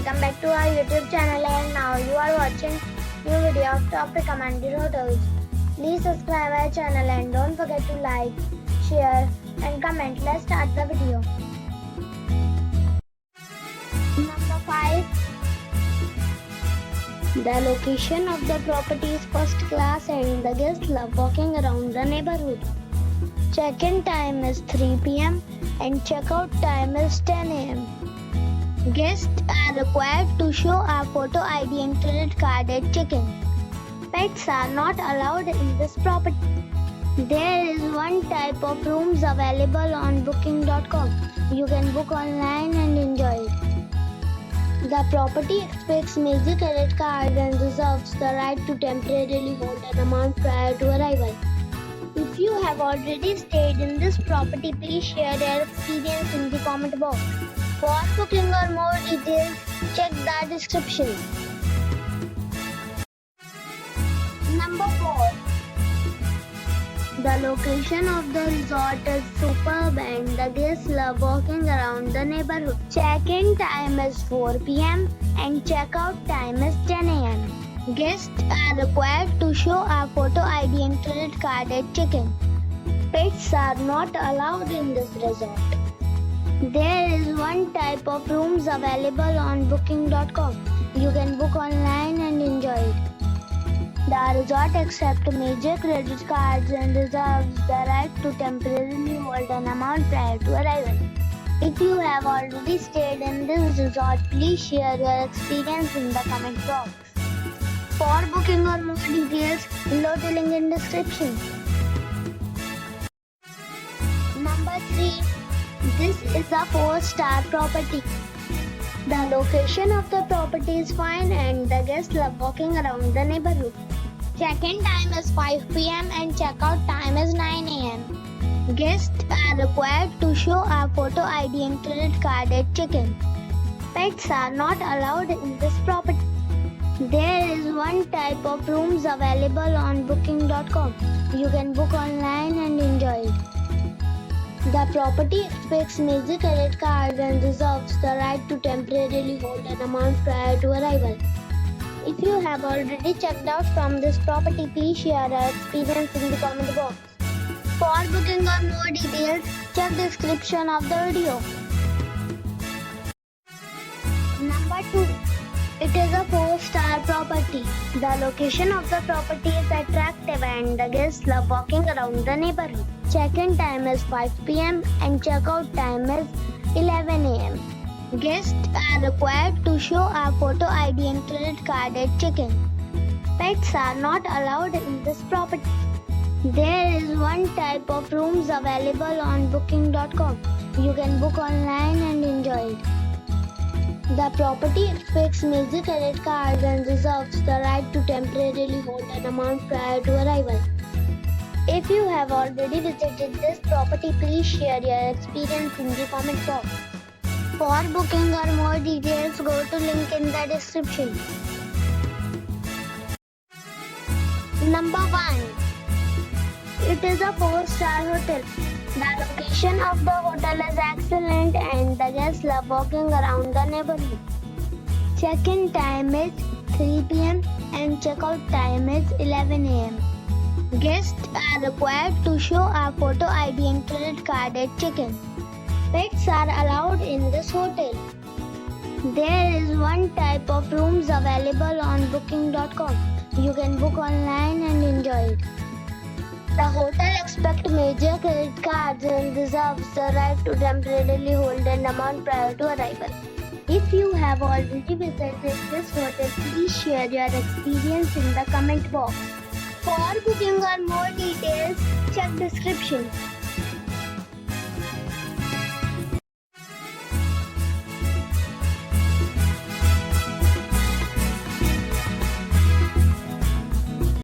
welcome back to our YouTube channel, and now you are watching new video of top recommended hotels. Please subscribe our channel and don't forget to like, share and comment. Let's start the video. Number 5. The location of the property is first class and the guests love walking around the neighborhood. Check-in time is 3 p.m. and check-out time is 10 a.m. Guests are required to show a photo ID and credit card at check-in. Pets are not allowed in this property. There is one type of rooms available on booking.com. You can book online and enjoy it. The property expects major credit cards and reserves the right to temporarily hold an amount prior to arrival. If you have already stayed in this property, please share your experience in the comment box. For booking or more details, check the description. Number 4. The location of the resort is superb and the guests love walking around the neighborhood. Check-in time is 4 p.m. and check-out time is 10 a.m. Guests are required to show a photo ID and credit card at check-in. Pets are not allowed in this resort. There is one type of rooms available on booking.com. You can book online and enjoy it. The resort accepts major credit cards and reserves the right to temporarily hold an amount prior to arrival. If you have already stayed in this resort, please share your experience in the comment box. For booking or more details, below the link in description. Number 3. This is a 4-star property. The location of the property is fine and the guests love walking around the neighborhood. Check-in time is 5 p.m. and check-out time is 9 a.m. Guests are required to show a photo ID and credit card at check-in. Pets are not allowed in this property. There is one type of rooms available on booking.com. You can book online and enjoy it. The property expects major credit cards and reserves the right to temporarily hold an amount prior to arrival. If you have already checked out from this property, please share your experience in the comment box. For booking or more details, check the description of the video. Number 2. It is a 4-star property. The location of the property is attractive and the guests love walking around the neighborhood. Check-in time is 5 p.m. and check-out time is 11 a.m. Guests are required to show a photo ID and credit card at check-in. Pets are not allowed in this property. There is one type of rooms available on booking.com. You can book online and enjoy it. The property expects major credit cards and reserves the right to temporarily hold an amount prior to arrival. If you have already visited this property, please share your experience in the comment box. For booking or more details, go to link in the description. Number 1. It is a 4-star hotel. The location of the hotel is excellent and the guests love walking around the neighborhood. Check-in time is 3 p.m. and check-out time is 11 a.m. Guests are required to show a photo ID and credit card at check-in. Pets are allowed in this hotel. There is one type of rooms available on booking.com. You can book online and enjoy it. The hotel expects major credit cards and reserves the right to temporarily hold an amount prior to arrival. If you have already visited this hotel, please share your experience in the comment box. For booking or more details, check description.